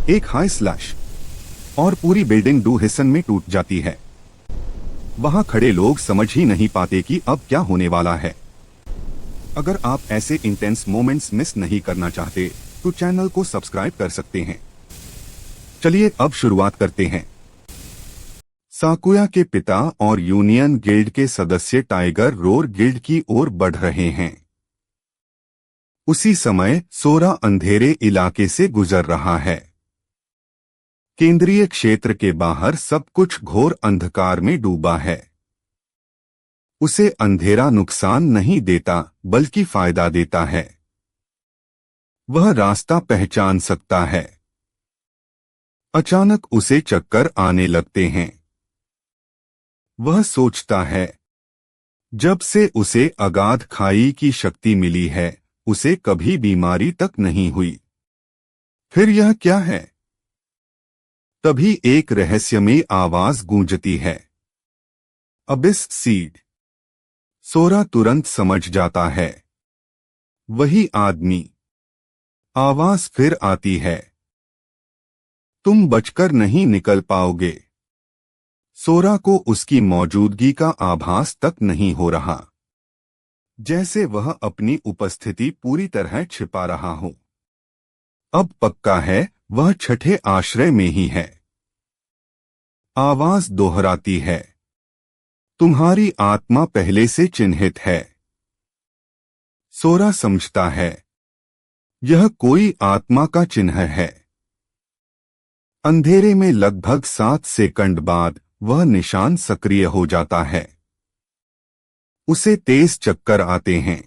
एक high slash और पूरी बिल्डिंग 2 हिस्सों में टूट जाती है। वहां खड़े लोग समझ ही नहीं पाते कि अब क्या होने वाला है। अगर आप ऐसे इंटेंस मोमेंट्स मिस नहीं करना चाहते तो चैनल को सब्सक्राइब कर सकते हैं। चलिए अब शुरुआत करते हैं। साकुया के पिता और यूनियन गिल्ड के सदस्य टाइगर रोर गिल्ड की ओर बढ़ रहे हैं। उसी समय सोरा अंधेरे इलाके से गुजर रहा है। केंद्रीय क्षेत्र के बाहर सब कुछ घोर अंधकार में डूबा है। उसे अंधेरा नुकसान नहीं देता बल्कि फायदा देता है। वह रास्ता पहचान सकता है। अचानक उसे चक्कर आने लगते हैं। वह सोचता है, जब से उसे अगाध खाई की शक्ति मिली है उसे कभी बीमारी तक नहीं हुई। फिर यह क्या है? तभी एक रहस्यमय आवाज गूंजती है, अबिस सीड। सोरा तुरंत समझ जाता है, वही आदमी। आवाज फिर आती है, तुम बचकर नहीं निकल पाओगे। सोरा को उसकी मौजूदगी का आभास तक नहीं हो रहा, जैसे वह अपनी उपस्थिति पूरी तरह छिपा रहा हो। अब पक्का है वह छठे आश्रय में ही है। आवाज दोहराती है, तुम्हारी आत्मा पहले से चिन्हित है। सोरा समझता है, यह कोई आत्मा का चिन्ह है। अंधेरे में लगभग 7 सेकंड बाद वह निशान सक्रिय हो जाता है। उसे तेज चक्कर आते हैं।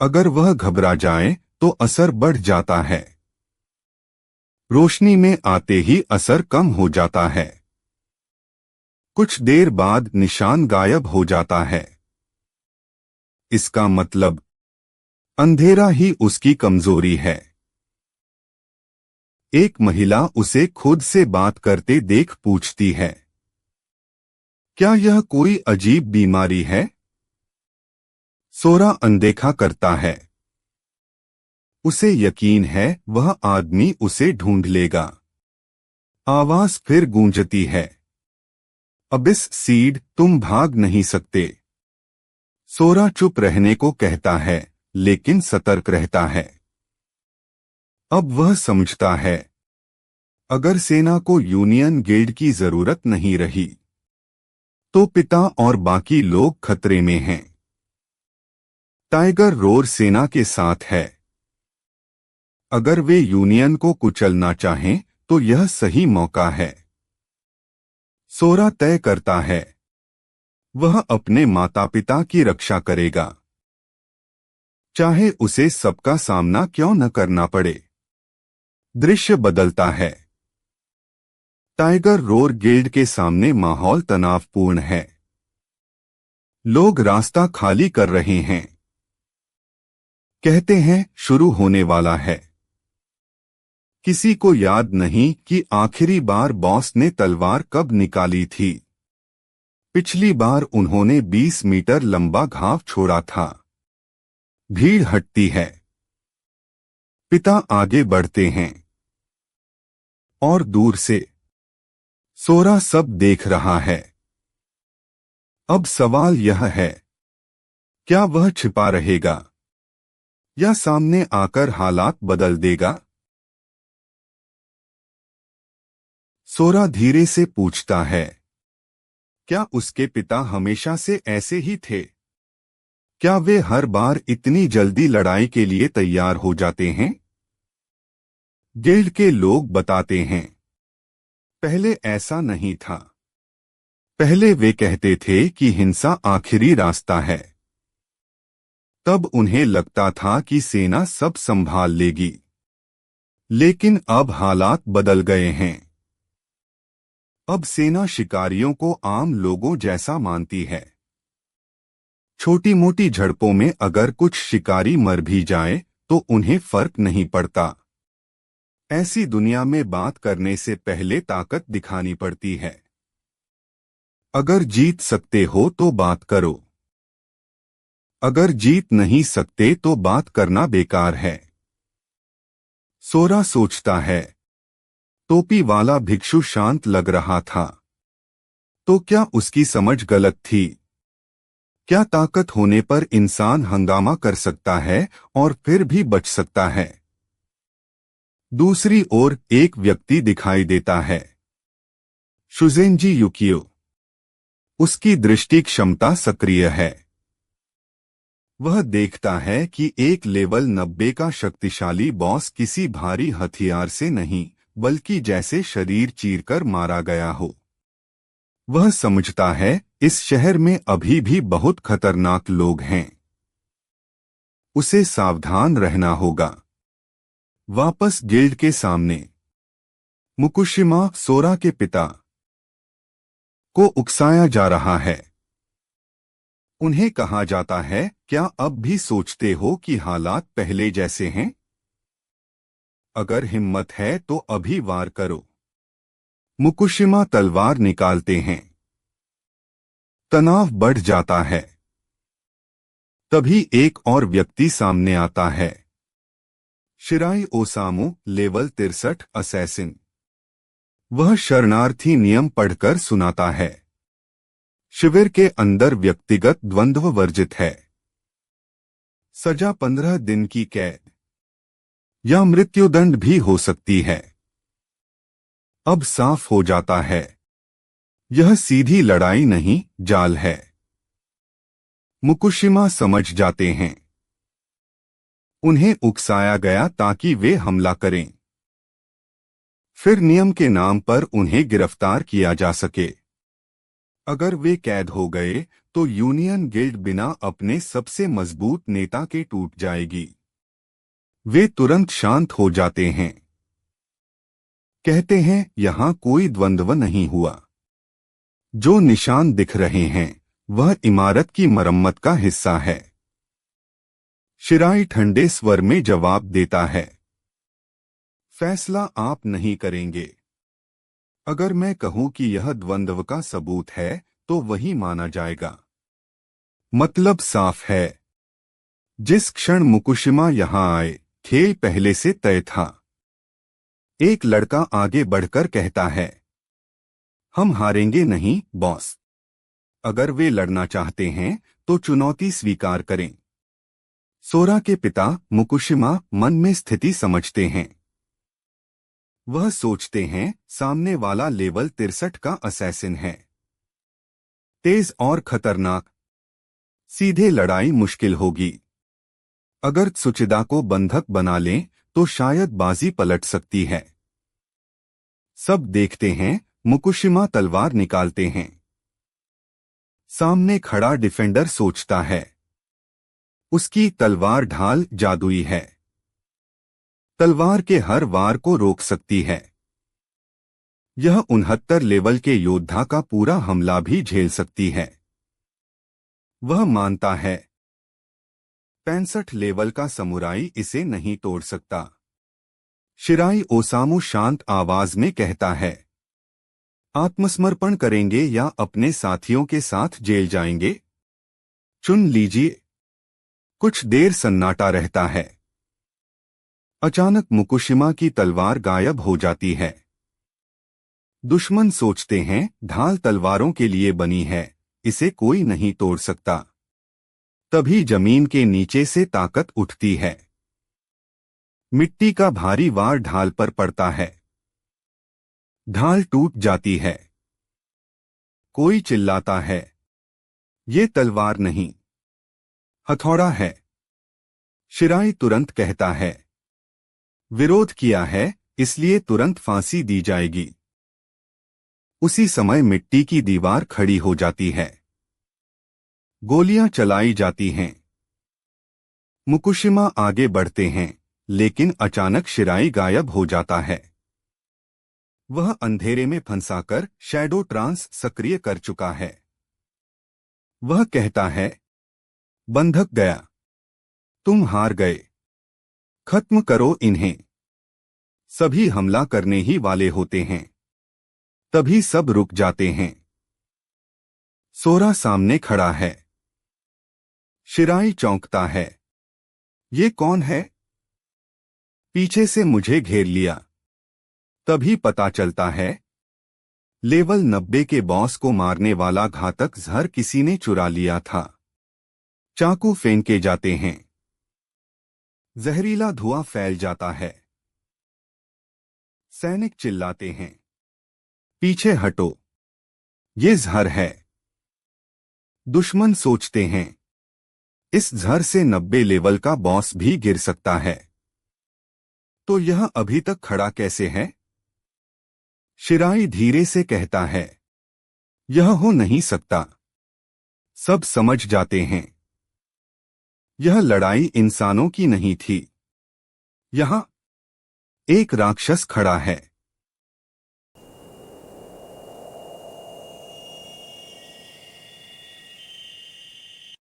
अगर वह घबरा जाए तो असर बढ़ जाता है। रोशनी में आते ही असर कम हो जाता है। कुछ देर बाद निशान गायब हो जाता है। इसका मतलब अंधेरा ही उसकी कमजोरी है। एक महिला उसे खुद से बात करते देख पूछती है, क्या यह कोई अजीब बीमारी है? सोरा अनदेखा करता है। उसे यकीन है वह आदमी उसे ढूंढ लेगा। आवाज फिर गूंजती है, अबिस सीड, तुम भाग नहीं सकते। सोरा चुप रहने को कहता है लेकिन सतर्क रहता है। अब वह समझता है, अगर सेना को यूनियन गिल्ड की जरूरत नहीं रही तो पिता और बाकी लोग खतरे में हैं। टाइगर रोर सेना के साथ है। अगर वे यूनियन को कुचलना चाहें तो यह सही मौका है। सोरा तय करता है, वह अपने माता पिता की रक्षा करेगा, चाहे उसे सबका सामना क्यों न करना पड़े। दृश्य बदलता है। टाइगर रोर गिल्ड के सामने माहौल तनावपूर्ण है। लोग रास्ता खाली कर रहे हैं। कहते हैं शुरू होने वाला है। किसी को याद नहीं कि आखिरी बार बॉस ने तलवार कब निकाली थी। पिछली बार उन्होंने 20 मीटर लंबा घाव छोड़ा था। भीड़ हटती है। पिता आगे बढ़ते हैं और दूर से सोरा सब देख रहा है। अब सवाल यह है, क्या वह छिपा रहेगा या सामने आकर हालात बदल देगा? सोरा धीरे से पूछता है, क्या उसके पिता हमेशा से ऐसे ही थे? क्या वे हर बार इतनी जल्दी लड़ाई के लिए तैयार हो जाते हैं? गिल्ड के लोग बताते हैं, पहले ऐसा नहीं था। पहले वे कहते थे कि हिंसा आखिरी रास्ता है। तब उन्हें लगता था कि सेना सब संभाल लेगी। लेकिन अब हालात बदल गए हैं। अब सेना शिकारियों को आम लोगों जैसा मानती है। छोटी मोटी झड़पों में अगर कुछ शिकारी मर भी जाए तो उन्हें फर्क नहीं पड़ता। ऐसी दुनिया में बात करने से पहले ताकत दिखानी पड़ती है। अगर जीत सकते हो तो बात करो। अगर जीत नहीं सकते तो बात करना बेकार है। सोरा सोचता है, टोपी वाला भिक्षु शांत लग रहा था, तो क्या उसकी समझ गलत थी? क्या ताकत होने पर इंसान हंगामा कर सकता है और फिर भी बच सकता है? दूसरी ओर एक व्यक्ति दिखाई देता है, शुजेंजी युकियो। उसकी दृष्टि क्षमता सक्रिय है। वह देखता है कि एक लेवल 90 का शक्तिशाली बॉस किसी भारी हथियार से नहीं, बल्कि जैसे शरीर चीरकर मारा गया हो। वह समझता है इस शहर में अभी भी बहुत खतरनाक लोग हैं। उसे सावधान रहना होगा। वापस गिल्ड के सामने मुकुशिमा, सोरा के पिता, को उकसाया जा रहा है। उन्हें कहा जाता है, क्या अब भी सोचते हो कि हालात पहले जैसे हैं? अगर हिम्मत है तो अभी वार करो। मुकुशिमा तलवार निकालते हैं। तनाव बढ़ जाता है। तभी एक और व्यक्ति सामने आता है, शिराई ओसामू, लेवल 63 असैसिन। वह शरणार्थी नियम पढ़कर सुनाता है। शिविर के अंदर व्यक्तिगत द्वंद्व वर्जित है। सजा 15 दिन की कैद या मृत्युदंड भी हो सकती है। अब साफ हो जाता है, यह सीधी लड़ाई नहीं, जाल है। मुकुशिमा समझ जाते हैं। उन्हें उकसाया गया ताकि वे हमला करें, फिर नियम के नाम पर उन्हें गिरफ्तार किया जा सके। अगर वे कैद हो गए तो यूनियन गिल्ड बिना अपने सबसे मजबूत नेता के टूट जाएगी। वे तुरंत शांत हो जाते हैं। कहते हैं, यहां कोई द्वंद्व नहीं हुआ। जो निशान दिख रहे हैं वह इमारत की मरम्मत का हिस्सा है। शिराई ठंडे स्वर में जवाब देता है, फैसला आप नहीं करेंगे। अगर मैं कहूं कि यह द्वंद्व का सबूत है तो वही माना जाएगा। मतलब साफ है। जिस क्षण मुकुशिमा यहां आए, खेल पहले से तय था। एक लड़का आगे बढ़कर कहता है, हम हारेंगे नहीं, बॉस। अगर वे लड़ना चाहते हैं तो चुनौती स्वीकार करें। सोरा के पिता मुकुशिमा मन में स्थिति समझते हैं। वह सोचते हैं, सामने वाला लेवल 63 का असैसिन है, तेज और खतरनाक। सीधे लड़ाई मुश्किल होगी। अगर त्सुचिदा को बंधक बना लें तो शायद बाजी पलट सकती है। सब देखते हैं, मुकुशिमा तलवार निकालते हैं। सामने खड़ा डिफेंडर सोचता है, उसकी तलवार ढाल जादुई है, तलवार के हर वार को रोक सकती है। यह 69 लेवल के योद्धा का पूरा हमला भी झेल सकती है। वह मानता है, 65 लेवल का समुराई इसे नहीं तोड़ सकता। शिराई ओसामू शांत आवाज में कहता है, आत्मसमर्पण करेंगे या अपने साथियों के साथ जेल जाएंगे? चुन लीजिए। कुछ देर सन्नाटा रहता है। अचानक मुकुशिमा की तलवार गायब हो जाती है। दुश्मन सोचते हैं, ढाल तलवारों के लिए बनी है, इसे कोई नहीं तोड़ सकता। तभी जमीन के नीचे से ताकत उठती है। मिट्टी का भारी वार ढाल पर पड़ता है। ढाल टूट जाती है। कोई चिल्लाता है, ये तलवार नहीं, हथौड़ा है। शिराई तुरंत कहता है, विरोध किया है इसलिए तुरंत फांसी दी जाएगी। उसी समय मिट्टी की दीवार खड़ी हो जाती है। गोलियां चलाई जाती हैं। मुकुशिमा आगे बढ़ते हैं, लेकिन अचानक शिराई गायब हो जाता है। वह अंधेरे में फंसाकर शैडो ट्रांस सक्रिय कर चुका है। वह कहता है, बंधक गया, तुम हार गए, खत्म करो इन्हें। सभी हमला करने ही वाले होते हैं। तभी सब रुक जाते हैं। सोरा सामने खड़ा है। शिराई चौंकता है, ये कौन है? पीछे से मुझे घेर लिया। तभी पता चलता है लेवल 90 के बॉस को मारने वाला घातक जहर किसी ने चुरा लिया था। चाकू फेंके जाते हैं। जहरीला धुआं फैल जाता है। सैनिक चिल्लाते हैं, पीछे हटो, ये जहर है। दुश्मन सोचते हैं, इस जहर से 90 लेवल का बॉस भी गिर सकता है। तो यह अभी तक खड़ा कैसे है? शिराई धीरे से कहता है, यह हो नहीं सकता। सब समझ जाते हैं, यह लड़ाई इंसानों की नहीं थी। यहां एक राक्षस खड़ा है।